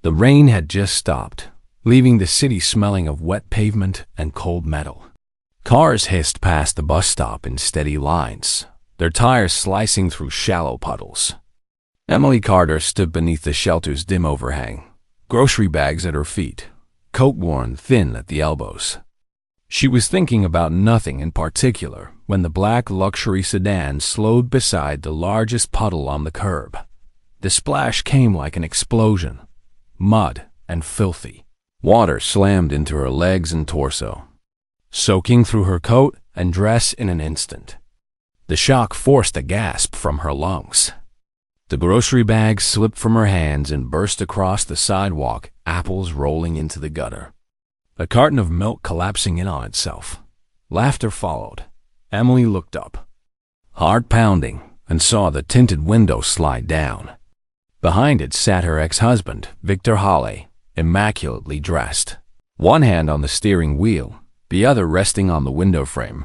The rain had just stopped, leaving the city smelling of wet pavement and cold metal. Cars hissed past the bus stop in steady lines, their tires slicing through shallow puddles. Emily Carter stood beneath the shelter's dim overhang, grocery bags at her feet, coat worn thin at the elbows. She was thinking about nothing in particular when the black luxury sedan slowed beside the largest puddle on the curb. The splash came like an explosion, mud and filthy. Water slammed into her legs and torso, soaking through her coat and dress in an instant. The shock forced a gasp from her lungs. The grocery bag slipped from her hands and burst across the sidewalk, apples rolling into the gutter. A carton of milk collapsing in on itself. Laughter followed. Emily looked up, heart pounding, and saw the tinted window slide down. Behind it sat her ex-husband, Victor Hawley, immaculately dressed, one hand on the steering wheel, the other resting on the window frame.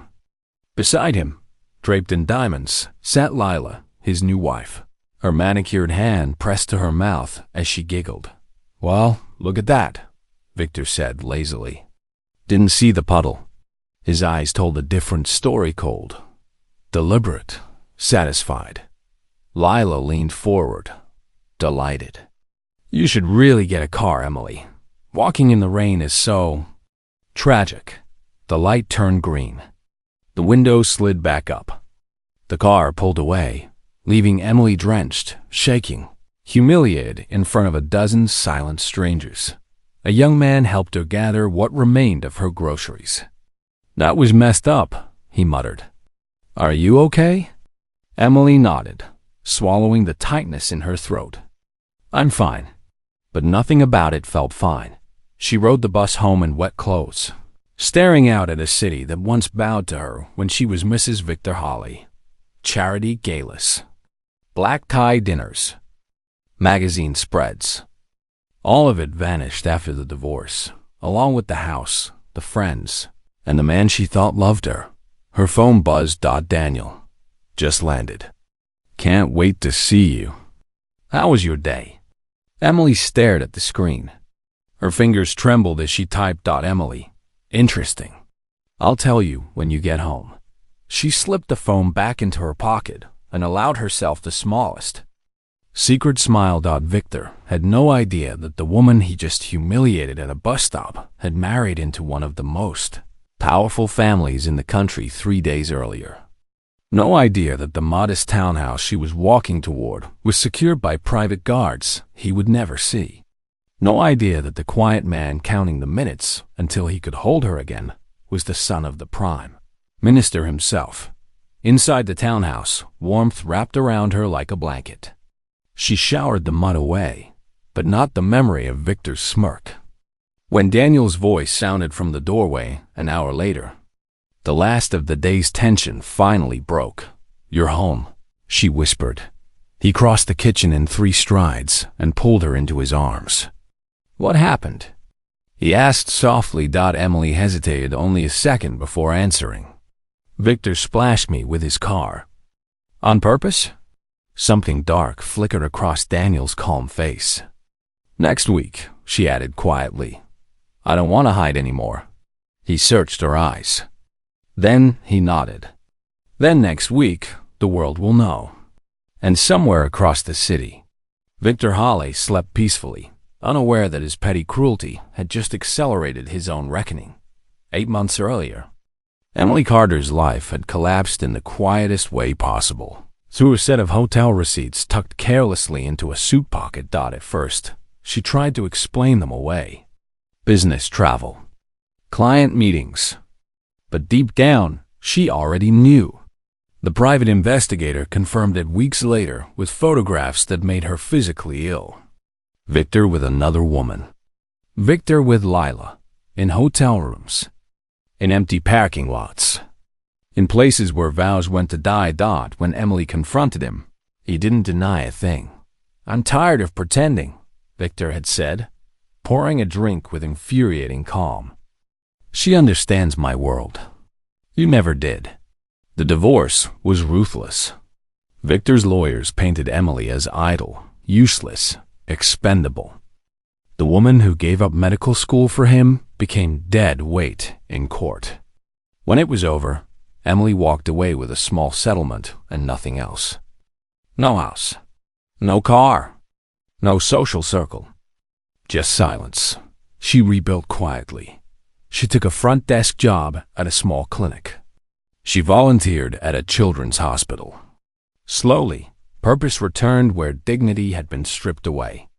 Beside him, draped in diamonds, sat Lila, his new wife, her manicured hand pressed to her mouth as she giggled. "Well, look at that," Victor said lazily. "Didn't see the puddle." His eyes told a different story, cold, deliberate, satisfied. Lila leaned forward, delighted. "You should really get a car, Emily. Walking in the rain is so tragic." The light turned green. The window slid back up. The car pulled away, leaving Emily drenched, shaking, humiliated in front of a dozen silent strangers. A young man helped her gather what remained of her groceries. "That was messed up," he muttered. "Are you okay?" Emily nodded, swallowing the tightness in her throat. "I'm fine." But nothing about it felt fine. She rode the bus home in wet clothes, staring out at a city that once bowed to her when she was Mrs. Victor Hawley. Charity galas, black tie dinners, magazine spreads. All of it vanished after the divorce, along with the house, the friends, and the man she thought loved her. Her phone buzzed. "Daniel, just landed. Can't wait to see you. How was your day?" Emily stared at the screen. Her fingers trembled as she typed. "Emily, interesting. I'll tell you when you get home." She slipped the phone back into her pocket and allowed herself the smallest secret smile. Victor had no idea that the woman he just humiliated at a bus stop had married into one of the most powerful families in the country 3 days earlier. No idea that the modest townhouse she was walking toward was secured by private guards he would never see. No idea that the quiet man counting the minutes until he could hold her again was the son of the Prime Minister himself. Inside the townhouse, warmth wrapped around her like a blanket. She showered the mud away, but not the memory of Victor's smirk. When Daniel's voice sounded from the doorway an hour later, the last of the day's tension finally broke. "You're home," she whispered. He crossed the kitchen in 3 strides and pulled her into his arms. "What happened?" he asked softly. Emily hesitated only a second before answering. "Victor splashed me with his car." "On purpose?" Something dark flickered across Daniel's calm face. "Next week," she added quietly. "I don't want to hide anymore." He searched her eyes. Then he nodded. "Then next week, the world will know." And somewhere across the city, Victor Hawley slept peacefully, unaware that his petty cruelty had just accelerated his own reckoning. 8 months earlier, Emily Carter's life had collapsed in the quietest way possible. Through a set of hotel receipts tucked carelessly into a suit pocket. At first, she tried to explain them away. Business travel, client meetings. But deep down, she already knew. The private investigator confirmed it weeks later with photographs that made her physically ill. Victor with another woman. Victor with Lila. In hotel rooms. In empty parking lots. In places where vows went to die. When Emily confronted him, he didn't deny a thing. "I'm tired of pretending," Victor had said, pouring a drink with infuriating calm. "She understands my world. You never did." The divorce was ruthless. Victor's lawyers painted Emily as idle, useless, expendable. The woman who gave up medical school for him became dead weight in court. When it was over, Emily walked away with a small settlement and nothing else. No house, no car, no social circle. Just silence. She rebuilt quietly. She took a front desk job at a small clinic. She volunteered at a children's hospital. Slowly, purpose returned where dignity had been stripped away.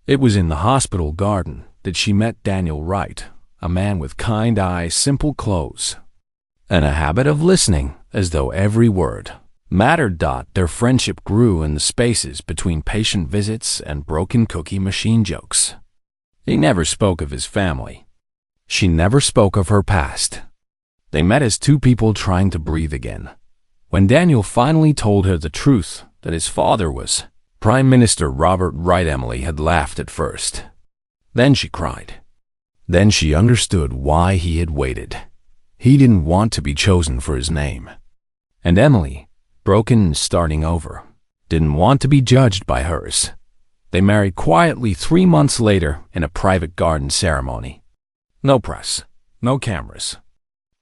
It was in the hospital garden that she met Daniel Wright, a man with kind eyes, simple clothes, and a habit of listening as though every word mattered. Their friendship grew in the spaces between patient visits and broken cookie machine jokes. He never spoke of his family. She never spoke of her past. They met as two people trying to breathe again. When Daniel finally told her the truth that his father was Prime Minister Robert Wright, Emily had laughed at first. Then she cried. Then she understood why he had waited. He didn't want to be chosen for his name. And Emily, broken and starting over, didn't want to be judged by hers. They married quietly 3 months later in a private garden ceremony. No press, no cameras,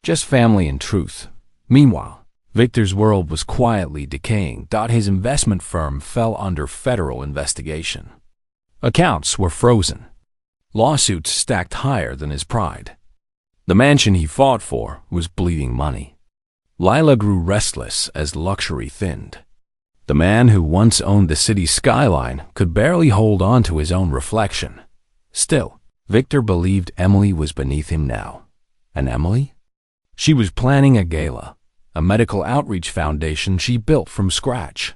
just family and truth. Meanwhile, Victor's world was quietly decaying. His investment firm fell under federal investigation. Accounts were frozen. Lawsuits stacked higher than his pride. The mansion he fought for was bleeding money. Lila grew restless as luxury thinned. The man who once owned the city's skyline could barely hold on to his own reflection. Still, Victor believed Emily was beneath him now. And Emily? She was planning a gala, a medical outreach foundation she built from scratch.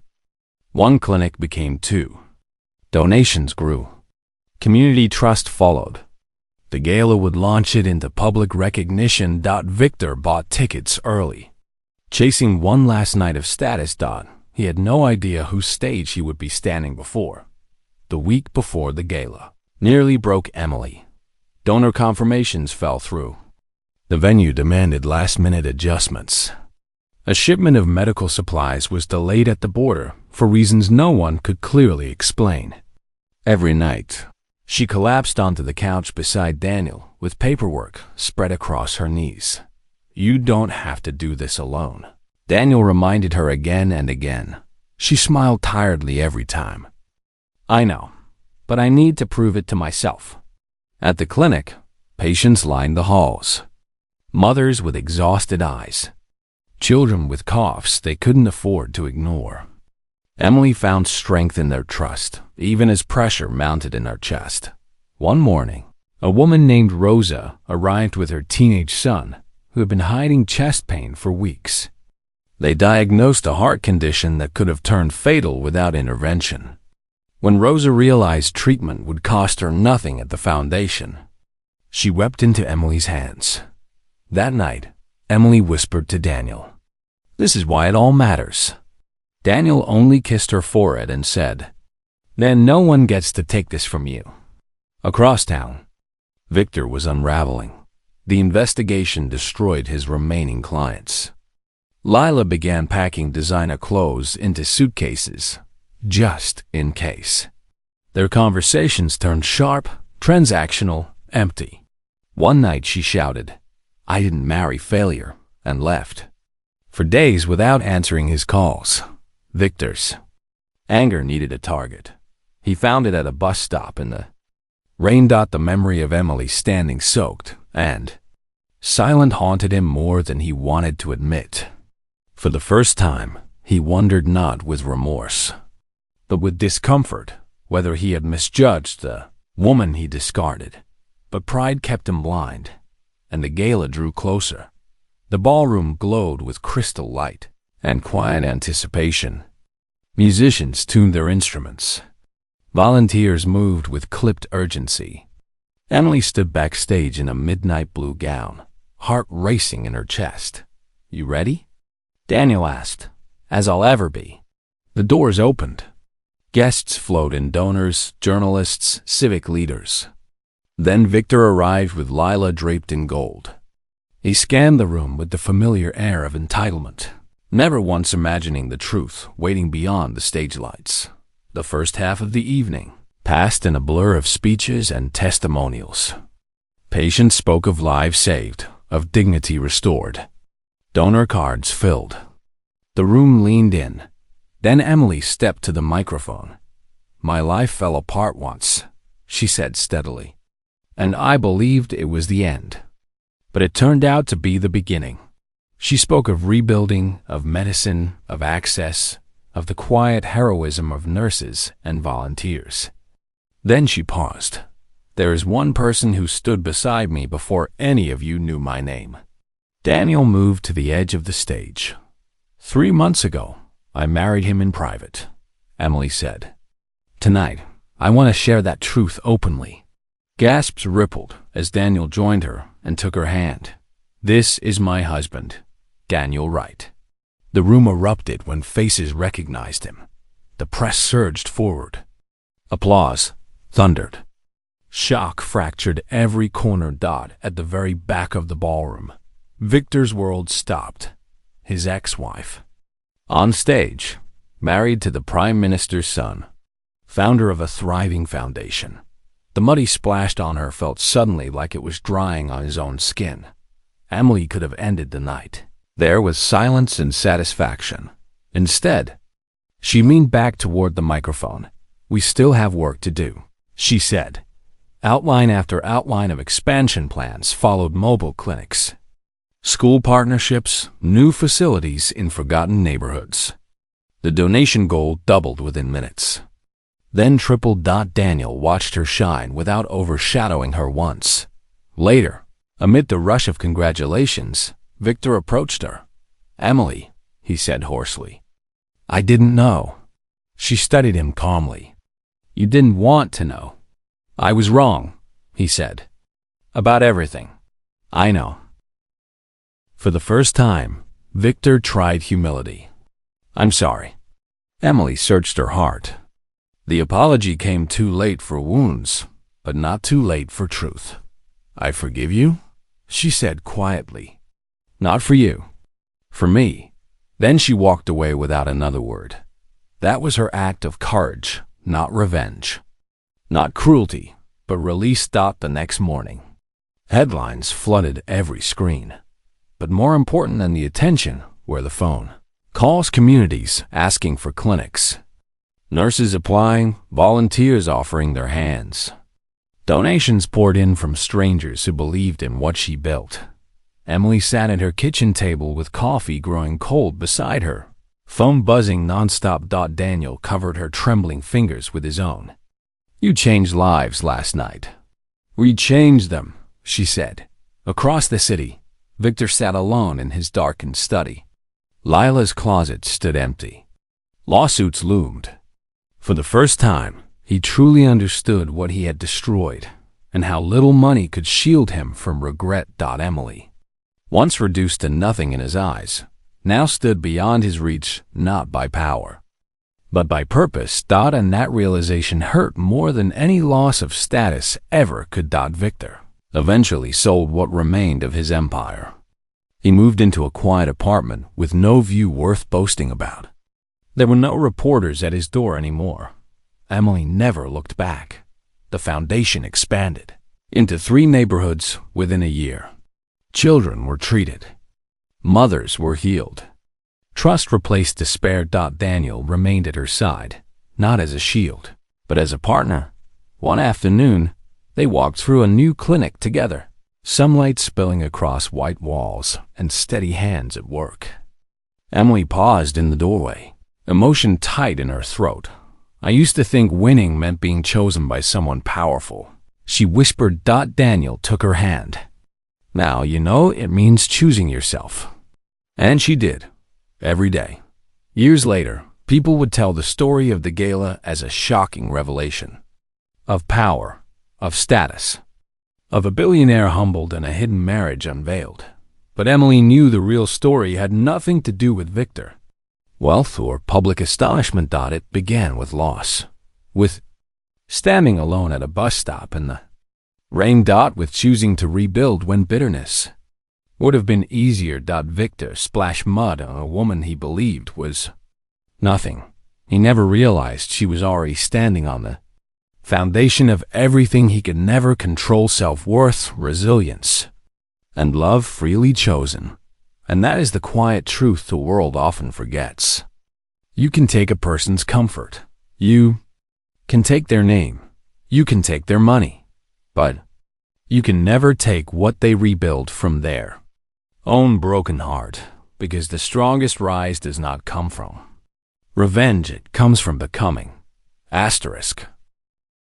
One clinic became 2. Donations grew. Community trust followed. The gala would launch it into public recognition. Victor bought tickets early. Chasing one last night of status. He had no idea whose stage he would be standing before. The week before the gala nearly broke Emily. Donor confirmations fell through. The venue demanded last-minute adjustments. A shipment of medical supplies was delayed at the border for reasons no one could clearly explain. Every night, she collapsed onto the couch beside Daniel with paperwork spread across her knees. You don't have to do this alone. Daniel reminded her again and again. She smiled tiredly every time. I know, but I need to prove it to myself. At the clinic, patients lined the halls. Mothers with exhausted eyes. Children with coughs they couldn't afford to ignore. Emily found strength in their trust, even as pressure mounted in her chest. One morning, a woman named Rosa arrived with her teenage son, who had been hiding chest pain for weeks. They diagnosed a heart condition that could have turned fatal without intervention. When Rosa realized treatment would cost her nothing at the foundation, she wept into Emily's hands. That night, Emily whispered to Daniel, "This is why it all matters." Daniel only kissed her forehead and said, "Then no one gets to take this from you." Across town, Victor was unraveling. The investigation destroyed his remaining clients. Lila began packing designer clothes into suitcases, just in case. Their conversations turned sharp, transactional, empty. One night she shouted, "I didn't marry failure," and left. For days without answering his calls. Victor's anger needed a target. He found it at a bus stop in the rain. The memory of Emily standing soaked and silent haunted him more than he wanted to admit. For the first time, he wondered not with remorse, but with discomfort, whether he had misjudged the woman he discarded. But pride kept him blind, and the gala drew closer. The ballroom glowed with crystal light and quiet anticipation. Musicians tuned their instruments. Volunteers moved with clipped urgency. Emily stood backstage in a midnight blue gown, heart racing in her chest. "You ready?" Daniel asked, "As I'll ever be." The doors opened. Guests flowed in: donors, journalists, civic leaders. Then Victor arrived with Lila draped in gold. He scanned the room with the familiar air of entitlement, never once imagining the truth waiting beyond the stage lights. The first half of the evening, past in a blur of speeches and testimonials. Patients spoke of lives saved, of dignity restored. Donor cards filled. The room leaned in. Then Emily stepped to the microphone. "My life fell apart once," she said steadily, "and I believed it was the end. But it turned out to be the beginning." She spoke of rebuilding, of medicine, of access, of the quiet heroism of nurses and volunteers. Then she paused. "There is one person who stood beside me before any of you knew my name." Daniel moved to the edge of the stage. "3 months ago, I married him in private," Emily said. "Tonight, I want to share that truth openly." Gasps rippled as Daniel joined her and took her hand. "This is my husband, Daniel Wright." The room erupted when faces recognized him. The press surged forward. Applause thundered. Shock fractured every corner dot at the very back of the ballroom. Victor's world stopped. His ex-wife. On stage, married to the Prime Minister's son, founder of a thriving foundation. The mud he splashed on her felt suddenly like it was drying on his own skin. Emily could have ended the night. There was silence and satisfaction. Instead, she leaned back toward the microphone. "We still have work to do," she said. Outline after outline of expansion plans followed: mobile clinics, school partnerships, new facilities in forgotten neighborhoods. The donation goal doubled within minutes. Then tripled. Daniel watched her shine without overshadowing her once. Later, amid the rush of congratulations, Victor approached her. "Emily," he said hoarsely. "I didn't know." She studied him calmly. "You didn't want to know." "I was wrong," he said. "About everything. I know." For the first time, Victor tried humility. "I'm sorry." Emily searched her heart. The apology came too late for wounds, but not too late for truth. "I forgive you," she said quietly. "Not for you. For me." Then she walked away without another word. That was her act of courage, not revenge. Not cruelty, but release. The next morning, headlines flooded every screen. But more important than the attention were the phone calls, communities asking for clinics, nurses applying, volunteers offering their hands. Donations poured in from strangers who believed in what she built. Emily sat at her kitchen table with coffee growing cold beside her, phone buzzing nonstop. Daniel covered her trembling fingers with his own. "You changed lives last night." "We changed them," she said. Across the city, Victor sat alone in his darkened study. Lila's closet stood empty. Lawsuits loomed. For the first time, he truly understood what he had destroyed and how little money could shield him from regret. Emily, once reduced to nothing in his eyes, now stood beyond his reach, not by power, but by purpose. And that realization hurt more than any loss of status ever could. Victor eventually sold what remained of his empire. He moved into a quiet apartment with no view worth boasting about. There were no reporters at his door anymore. Emily never looked back. The foundation expanded into 3 neighborhoods within a year. Children were treated. Mothers were healed. Trust replaced despair. Daniel remained at her side, not as a shield, but as a partner. One afternoon, they walked through a new clinic together, sunlight spilling across white walls and steady hands at work. Emily paused in the doorway, emotion tight in her throat. "I used to think winning meant being chosen by someone powerful," she whispered. Daniel took her hand. "Now you know it means choosing yourself." And she did, every day. Years later, people would tell the story of the gala as a shocking revelation. Of power, of status, of a billionaire humbled and a hidden marriage unveiled. But Emily knew the real story had nothing to do with Victor. Wealth or public astonishment. It began with loss, with standing alone at a bus stop in the rain. With choosing to rebuild when bitterness would have been easier. Victor splashed mud on a woman he believed was nothing. He never realized she was already standing on the foundation of everything he could never control: self-worth, resilience, and love freely chosen. And that is the quiet truth the world often forgets. You can take a person's comfort. You can take their name. You can take their money. But you can never take what they rebuild from their own broken heart, because the strongest rise does not come from revenge, it comes from becoming. Asterisk.